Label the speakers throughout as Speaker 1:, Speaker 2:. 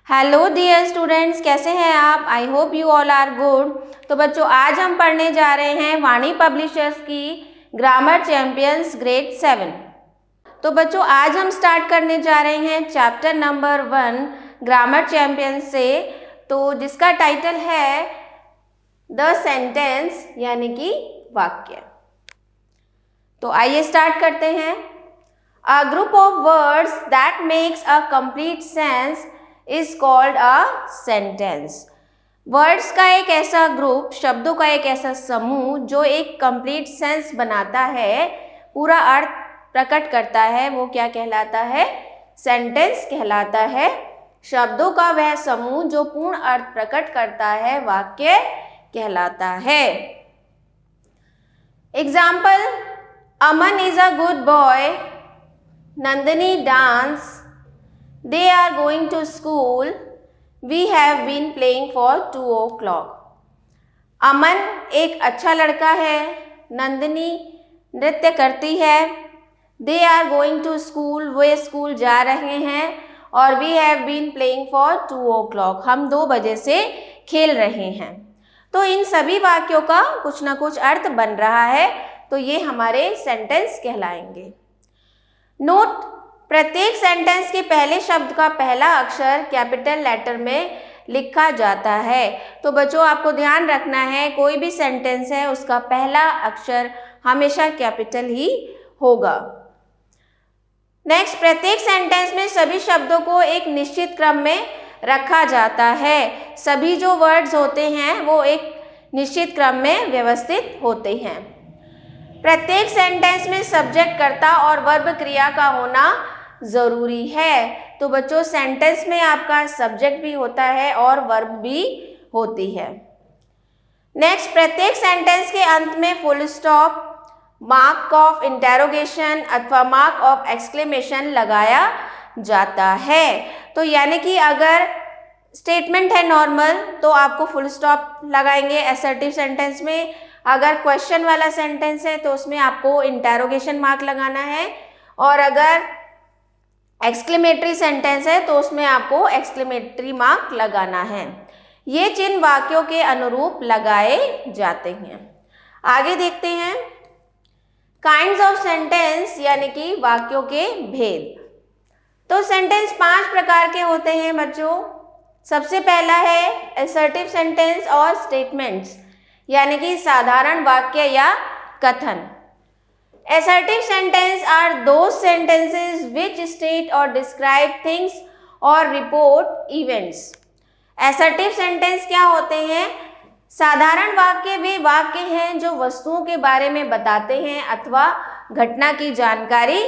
Speaker 1: Hello dear students, कैसे हैं आप? I hope you all are good. तो बच्चों, आज हम पढ़ने जा रहे हैं वाणी पब्लिशर्स की ग्रामर चैंपियंस ग्रेड 7। तो बच्चों, आज हम स्टार्ट करने जा रहे हैं चैप्टर नंबर 1 ग्रामर चैंपियंस से, तो जिसका टाइटल है द सेंटेंस, यानी कि वाक्य। तो आइए स्टार्ट करते हैं। A group of words that makes a complete sense is called a sentence. Words का एक ऐसा ग्रुप, शब्दों का एक ऐसा समूह जो एक कंप्लीट सेंस बनाता है, पूरा अर्थ प्रकट करता है, वो क्या कहलाता है? सेंटेंस कहलाता है। शब्दों का वह समूह जो पूर्ण अर्थ प्रकट करता है, वाक्य कहलाता है। Example: Aman is a good boy, Nandini dance, they are going to school, we have been playing for 2 o'clock। अमन एक अच्छा लड़का है, नंदिनी नृत्य करती है, they are going to school, way school जा रहे हैं, और we have been playing for 2 o'clock, हम 2 बजे से खेल रहे हैं। तो इन सभी वाक्यों का कुछ ना कुछ अर्थ बन रहा है, तो ये हमारे सेंटेंस कहलाएंगे। नोट: प्रत्येक सेंटेंस के पहले शब्द का पहला अक्षर कैपिटल लेटर में लिखा जाता है। तो बच्चों, आपको ध्यान रखना है, कोई भी सेंटेंस है उसका पहला अक्षर हमेशा कैपिटल ही होगा। नेक्स्ट, प्रत्येक सेंटेंस में सभी शब्दों को एक निश्चित क्रम में रखा जाता है। सभी जो वर्ड्स होते हैं वो एक निश्चित क्रम में व्यवस्थित होते हैं। प्रत्येक सेंटेंस में सब्जेक्ट, कर्ता और वर्ब क्रिया का होना जरूरी है। तो बच्चों, सेंटेंस में आपका सब्जेक्ट भी होता है और वर्ब भी होती है। नेक्स्ट, प्रत्येक सेंटेंस के अंत में full stop, mark of interrogation अथवा मार्क ऑफ एक्सक्लेमेशन लगाया जाता है। तो यानी कि अगर स्टेटमेंट है नॉर्मल तो आपको फुल स्टॉप लगाएंगे असर्टिव सेंटेंस में। अगर क्वेश्चन वाला सेंटेंस है तो उसमें आपको इंटेरोगेशन मार्क लगाना है, और अगर एक्सक्लेमेटरी सेंटेंस है तो उसमें आपको एक्सक्लेमेटरी मार्क लगाना है। ये चिन्ह वाक्यों के अनुरूप लगाए जाते हैं। आगे देखते हैं काइंड्स ऑफ सेंटेंस, यानी कि वाक्यों के भेद। तो सेंटेंस 5 प्रकार के होते हैं बच्चों। सबसे पहला है असर्टिव सेंटेंस और स्टेटमेंट्स, यानी कि साधारण वाक्य या कथन। Assertive sentence are those sentences which state or describe things or report events। Assertive sentence क्या होते हैं? साधारण वाक्य वे वाक्य हैं जो वस्तुओं के बारे में बताते हैं अथवा घटना की जानकारी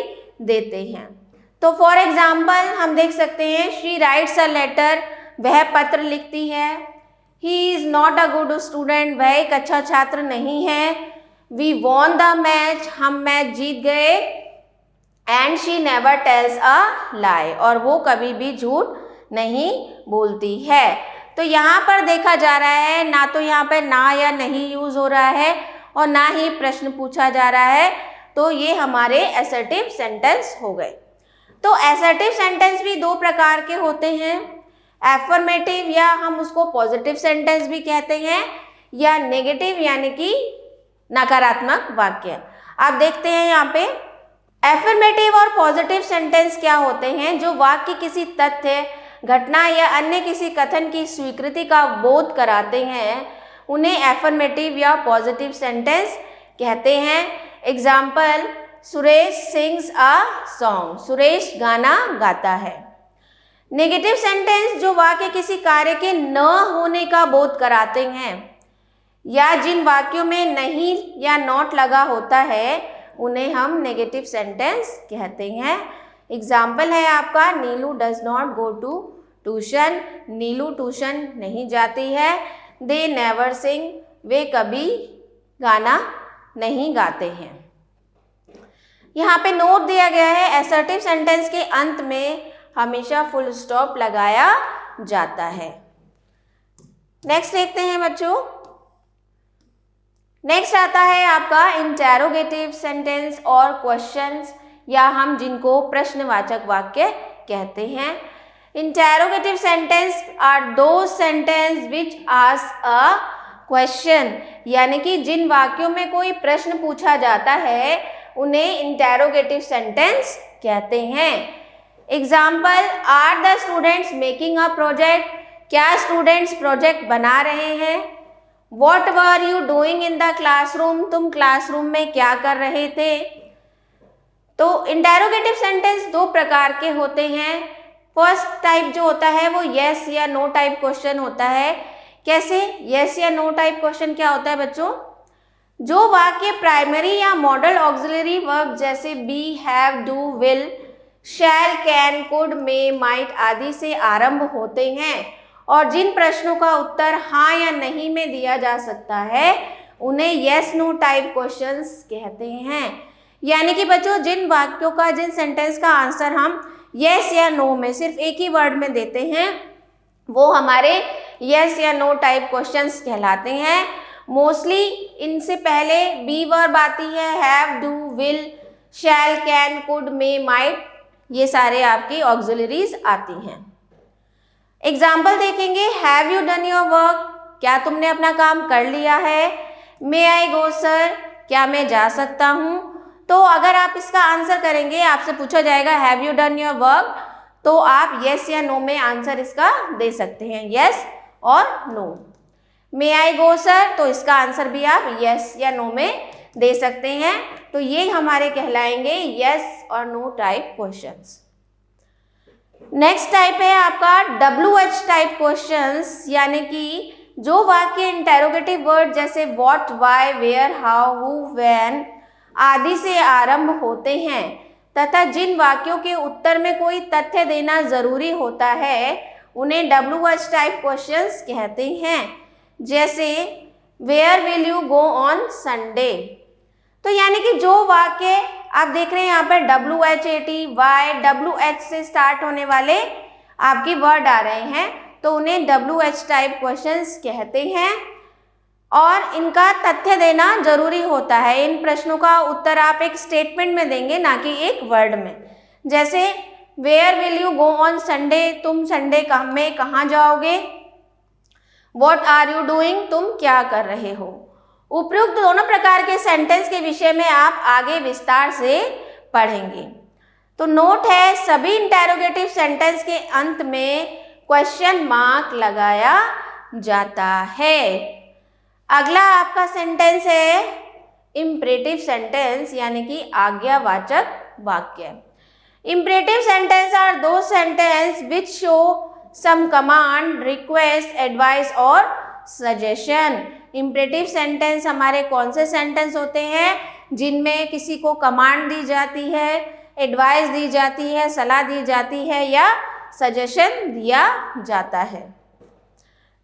Speaker 1: देते हैं। तो फॉर एग्जाम्पल हम देख सकते हैं, शी राइट्स अ लेटर, वह पत्र लिखती है। He is not a good student, वह एक अच्छा छात्र नहीं है। We won the match, हम मैच जीत गए। And she never tells a lie, और वो कभी भी झूठ नहीं बोलती है। तो यहाँ पर देखा जा रहा है, ना तो यहाँ पर ना या नहीं यूज हो रहा है और ना ही प्रश्न पूछा जा रहा है, तो ये हमारे असर्टिव सेंटेंस हो गए। तो असर्टिव सेंटेंस भी 2 प्रकार के होते हैं, एफर्मेटिव या हम उसको पॉजिटिव सेंटेंस भी कहते हैं, या नेगेटिव यानी कि नकारात्मक वाक्य। आप देखते हैं यहाँ पे एफर्मेटिव और पॉजिटिव सेंटेंस क्या होते हैं? जो वाक्य किसी तथ्य, घटना या अन्य किसी कथन की स्वीकृति का बोध कराते हैं, उन्हें एफर्मेटिव या पॉजिटिव सेंटेंस कहते हैं। Example: Suresh sings a song, Suresh गाना गाता है। नेगेटिव सेंटेंस जो वाक्य किसी कार्य के न होने का बोध कराते हैं, या जिन वाक्यों में नहीं या नॉट लगा होता है, उन्हें हम नेगेटिव सेंटेंस कहते हैं। एग्जाम्पल है आपका, Neelu does not go to tuition, Neelu tuition नहीं जाती है। दे नेवर सिंग, वे कभी गाना नहीं गाते हैं। यहाँ पे नोट दिया गया है, असर्टिव सेंटेंस के अंत में हमेशा फुल स्टॉप लगाया जाता है। नेक्स्ट देखते हैं बच्चों। नेक्स्ट आता है आपका इंटेरोगेटिव सेंटेंस और क्वेश्चंस, या हम जिनको प्रश्नवाचक वाक्य कहते हैं। Interrogative sentence are those sentence which ask a question, यानी कि जिन वाक्यों में कोई प्रश्न पूछा जाता है उन्हें इंटेरोगेटिव सेंटेंस कहते हैं। Example, are the students making a project, क्या स्टूडेंट्स प्रोजेक्ट बना रहे हैं। What were you doing in the classroom, तुम क्लासरूम में क्या कर रहे थे। तो इंटेरोगेटिव सेंटेंस दो प्रकार के होते हैं। फर्स्ट टाइप जो होता है वो येस या नो टाइप क्वेश्चन होता है। कैसे? येस या नो टाइप क्वेश्चन क्या होता है बच्चों? जो वाक्य प्राइमरी या मॉडल ऑक्सिलरी वर्ब जैसे be, have, do, will, shall, can, could, may, might आदि से आरंभ होते हैं और जिन प्रश्नों का उत्तर हाँ या नहीं में दिया जा सकता है उन्हें येस नो टाइप क्वेश्चंस कहते हैं। यानी कि बच्चों जिन वाक्यों का, जिन सेंटेंस का आंसर हम येस या नो में सिर्फ एक ही वर्ड में देते हैं वो हमारे येस या नो टाइप क्वेश्चंस कहलाते हैं। मोस्टली इनसे पहले बी वर्ब आती है, have, do, will, shall, can, could, may, might, ये सारे आपकी ऑक्सिलरीज आती हैं। एग्जाम्पल देखेंगे, have you done your work, क्या तुमने अपना काम कर लिया है। मे आई गो सर, क्या मैं जा सकता हूँ। तो अगर आप इसका आंसर करेंगे, आपसे पूछा जाएगा have you done your work, तो आप येस या नो में आंसर इसका दे सकते हैं, येस और नो। मे आई गो सर, तो इसका आंसर भी आप येस या नो में दे सकते हैं। तो ये हमारे कहलाएंगे येस और no type questions. Next type है आपका WH टाइप क्वेश्चंस, यानी कि जो वाक्य इंटेरोगेटिव वर्ड जैसे what, why, where, how, who, when आदि से आरंभ होते हैं तथा जिन वाक्यों के उत्तर में कोई तथ्य देना जरूरी होता है उन्हें WH टाइप क्वेश्चंस कहते हैं। जैसे where will you go on Sunday. तो यानी कि जो वाक्य आप देख रहे हैं यहाँ पर WHAT, वाई, WH से स्टार्ट होने वाले आपके वर्ड आ रहे हैं तो उन्हें WH टाइप क्वेश्चंस कहते हैं और इनका तथ्य देना जरूरी होता है। इन प्रश्नों का उत्तर आप एक स्टेटमेंट में देंगे, ना कि एक वर्ड में। जैसे where will you go on Sunday, तुम संडे में कहाँ जाओगे। व्हाट आर यू डूइंग, तुम क्या कर रहे हो। उपयुक्त दोनों प्रकार के सेंटेंस के विषय में आप आगे विस्तार से पढ़ेंगे। तो नोट है, सभी इंटेरोगेटिव सेंटेंस के अंत में क्वेश्चन मार्क लगाया जाता है। अगला आपका सेंटेंस है इम्परेटिव सेंटेंस, यानी कि आज्ञावाचक वाक्य। Imperative sentence are those sentence which show some command, request, advice और सजेशन। इम्परेटिव सेंटेंस हमारे कौन से सेंटेंस होते हैं जिनमें किसी को कमांड दी जाती है, एडवाइस दी जाती है, सलाह दी जाती है या सजेशन दिया जाता है।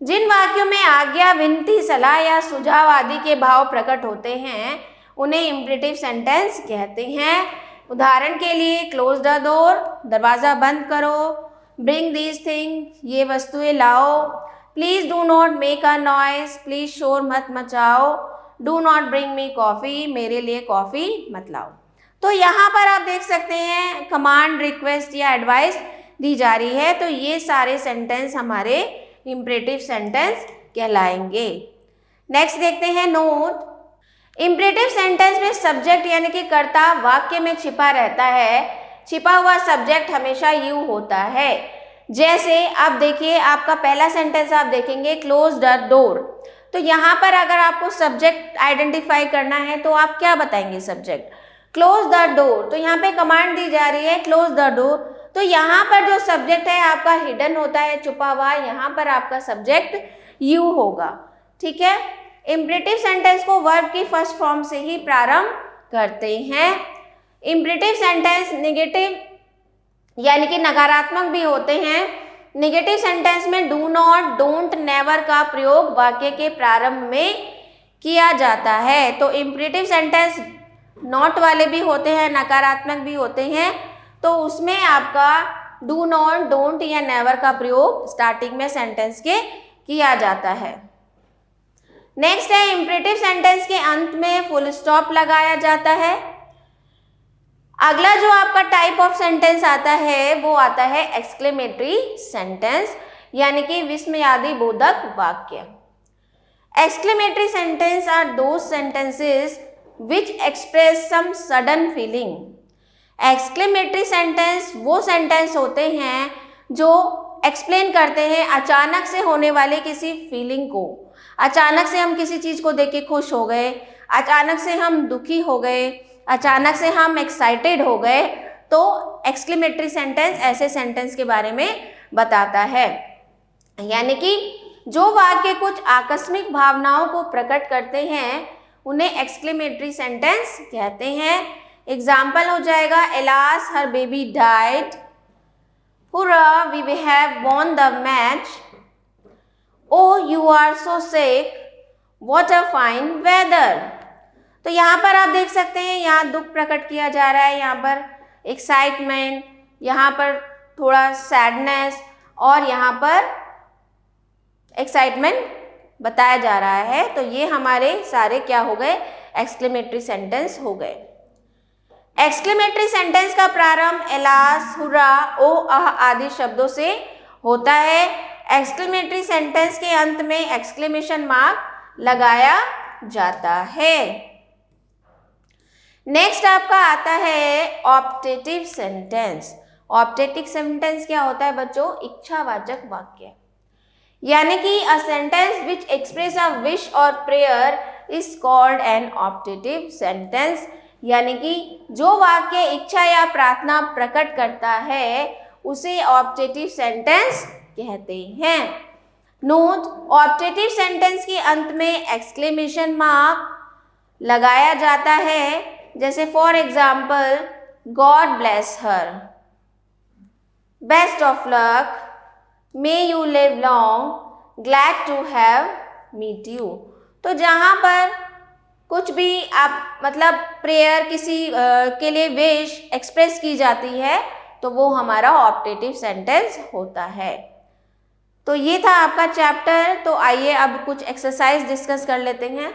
Speaker 1: जिन वाक्यों में आज्ञा, विनती, सलाह या सुझाव आदि के भाव प्रकट होते हैं उन्हें इम्परेटिव सेंटेंस कहते हैं। उदाहरण के लिए क्लोज द डोर, दरवाज़ा बंद करो। ब्रिंग दीज थिंग्स, ये वस्तुएं लाओ। Please do not make a noise, please शोर मत मचाओ। Do not bring me coffee, मेरे लिए कॉफ़ी मत लाओ। तो यहाँ पर आप देख सकते हैं कमांड, रिक्वेस्ट या एडवाइस दी जा रही है, तो ये सारे सेंटेंस हमारे इम्परेटिव सेंटेंस कहलाएंगे। नेक्स्ट देखते हैं नोट। इम्परेटिव सेंटेंस में सब्जेक्ट यानी कि कर्ता वाक्य में छिपा रहता है। छिपा हुआ सब्जेक्ट हमेशा यू होता है। जैसे आप देखिए, आपका पहला सेंटेंस आप देखेंगे क्लोज द डोर, तो यहाँ पर अगर आपको सब्जेक्ट आइडेंटिफाई करना है तो आप क्या बताएंगे? सब्जेक्ट क्लोज द डोर, तो यहाँ पे कमांड दी जा रही है क्लोज द डोर, तो यहाँ पर जो सब्जेक्ट है आपका हिडन होता है, छुपा हुआ, यहाँ पर आपका सब्जेक्ट यू होगा। ठीक है, इम्परेटिव सेंटेंस को वर्ब की फर्स्ट फॉर्म से ही प्रारंभ करते हैं। इम्परेटिव सेंटेंस नेगेटिव यानी कि नकारात्मक भी होते हैं। नेगेटिव सेंटेंस में डू नॉट, डोंट, नेवर का प्रयोग वाक्य के प्रारंभ में किया जाता है। तो इम्परेटिव सेंटेंस नॉट वाले भी होते हैं, नकारात्मक भी होते हैं, तो उसमें आपका डू नॉट, डोंट या नेवर का प्रयोग स्टार्टिंग में सेंटेंस के किया जाता है। नेक्स्ट है इम्परेटिव सेंटेंस के अंत में फुल स्टॉप लगाया जाता है। अगला जो आपका टाइप ऑफ सेंटेंस आता है वो आता है एक्सक्लेमेटरी सेंटेंस, यानी कि विस्मयादि बोधक वाक्य। Exclamatory sentence are those sentences which express some sudden feeling. Exclamatory sentence वो सेंटेंस होते हैं जो एक्सप्लेन करते हैं अचानक से होने वाले किसी फीलिंग को। अचानक से हम किसी चीज़ को देख के खुश हो गए, अचानक से हम दुखी हो गए, अचानक से हम एक्साइटेड हो गए, तो एक्सक्लेमेटरी सेंटेंस ऐसे सेंटेंस के बारे में बताता है। यानी कि जो वाक्य कुछ आकस्मिक भावनाओं को प्रकट करते हैं उन्हें एक्सक्लेमेटरी सेंटेंस कहते हैं। एग्जाम्पल हो जाएगा, alas her baby died, hurrah we have won the match, oh you are so sick, what a fine weather. तो यहाँ पर आप देख सकते हैं, यहाँ दुख प्रकट किया जा रहा है, यहाँ पर एक्साइटमेंट, यहाँ पर थोड़ा सैडनेस और यहाँ पर एक्साइटमेंट बताया जा रहा है। तो ये हमारे सारे क्या हो गए, एक्सक्लेमेटरी सेंटेंस हो गए। एक्सक्लेमेटरी सेंटेंस का प्रारंभ एलास, हुर्रा, ओ, आह आदि शब्दों से होता है। एक्सक्लेमेटरी सेंटेंस के अंत में एक्सक्लेमेशन मार्क लगाया जाता है। नेक्स्ट आपका आता है ऑप्टेटिव सेंटेंस। ऑप्टेटिव सेंटेंस क्या होता है बच्चों, इच्छावाचक वाक्य। यानी कि a sentence which express a wish और prayer is called an optative sentence. यानी कि जो वाक्य इच्छा या प्रार्थना प्रकट करता है उसे ऑप्टेटिव सेंटेंस कहते हैं। नोट, ऑप्टेटिव सेंटेंस के अंत में एक्सक्लेमेशन मार्क लगाया जाता है। जैसे for example, God bless her, best of luck, may you live long, glad to have meet you. तो जहाँ पर कुछ भी आप मतलब प्रेयर किसी के लिए विश एक्सप्रेस की जाती है तो वो हमारा ऑप्टेटिव सेंटेंस होता है। तो ये था आपका चैप्टर। तो आइए अब कुछ एक्सरसाइज डिस्कस कर लेते हैं।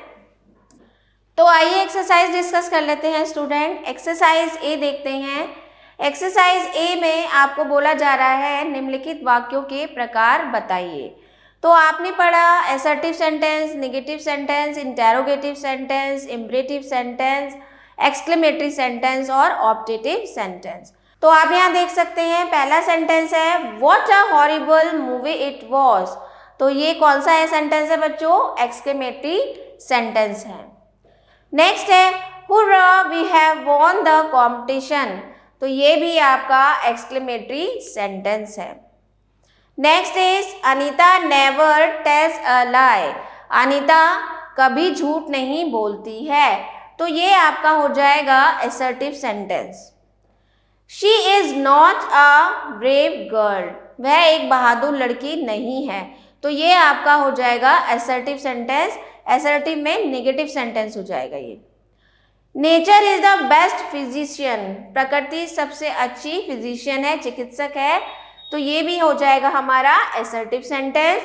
Speaker 1: तो आइए एक्सरसाइज डिस्कस कर लेते हैं स्टूडेंट। एक्सरसाइज ए देखते हैं। एक्सरसाइज ए में आपको बोला जा रहा है निम्नलिखित वाक्यों के प्रकार बताइए। तो आपने पढ़ा assertive sentence, negative sentence, interrogative sentence, imperative sentence, exclamatory sentence और ऑप्टेटिव सेंटेंस। तो आप यहाँ देख सकते हैं पहला सेंटेंस है what a horrible movie it was. तो ये कौन सा है सेंटेंस है बच्चों, एक्सक्लेमेटरी सेंटेंस है। नेक्स्ट है hurrah we have won the competition. तो ये भी आपका एक्सक्लेमेटरी सेंटेंस है। Next is Anita never tells a lie. Anita कभी झूठ नहीं बोलती है। तो ये आपका हो जाएगा assertive sentence. She is not a brave girl. वह एक बहादुर लड़की नहीं है। तो ये आपका हो जाएगा असर्टिव सेंटेंस। असर्टिव में नेगेटिव सेंटेंस हो जाएगा ये। Nature is the best physician. प्रकृति सबसे अच्छी फिजिशियन है, चिकित्सक है। तो ये भी हो जाएगा हमारा assertive sentence.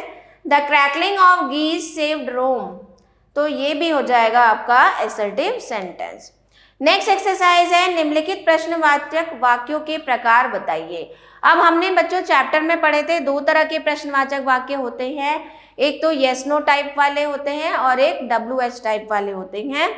Speaker 1: The crackling of geese saved Rome. तो ये भी हो जाएगा आपका असर्टिव सेंटेंस। नेक्स्ट एक्सरसाइज है निम्नलिखित प्रश्नवाचक वाक्यों के प्रकार बताइए। अब हमने बच्चों चैप्टर में पढ़े थे दो तरह के प्रश्नवाचक वाक्य होते हैं। एक तो येस नो टाइप वाले होते हैं और एक WH टाइप वाले होते हैं।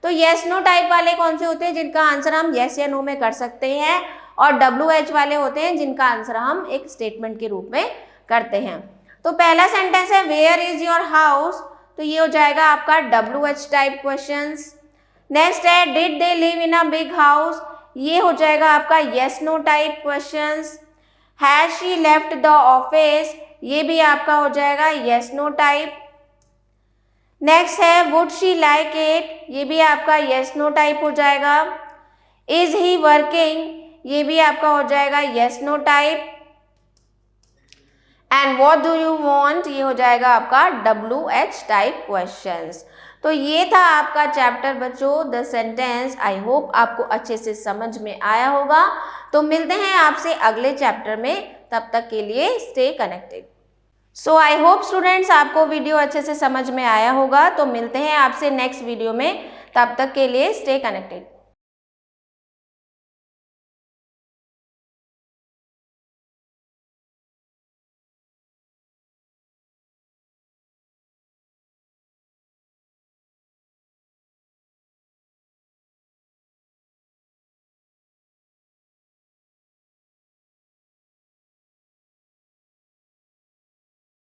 Speaker 1: तो येस नो टाइप वाले कौन से होते हैं, जिनका आंसर हम येस या नो में कर सकते हैं, और WH वाले होते हैं जिनका आंसर हम एक स्टेटमेंट के रूप में करते हैं। तो पहला सेंटेंस है वेयर इज योर हाउस। तो ये हो जाएगा आपका WH टाइप क्वेश्चंस। नेक्स्ट है did they live in a big house. ये हो जाएगा आपका yes no type questions. Has she left the office. ये भी आपका हो जाएगा येस नो टाइप। नेक्स्ट है वुड शी लाइक इट। ये भी आपका येस नो टाइप हो जाएगा। Is he working. ये भी आपका हो जाएगा yes no type. And what do you want. ये हो जाएगा आपका WH टाइप क्वेश्चंस। तो ये था आपका चैप्टर बच्चों द सेंटेंस। आई होप आपको अच्छे से समझ में आया होगा। तो मिलते हैं आपसे अगले चैप्टर में, तब तक के लिए stay connected. So I hope students आपको वीडियो अच्छे से समझ में आया होगा। तो मिलते हैं आपसे नेक्स्ट वीडियो में, तब तक के लिए स्टे कनेक्टेड।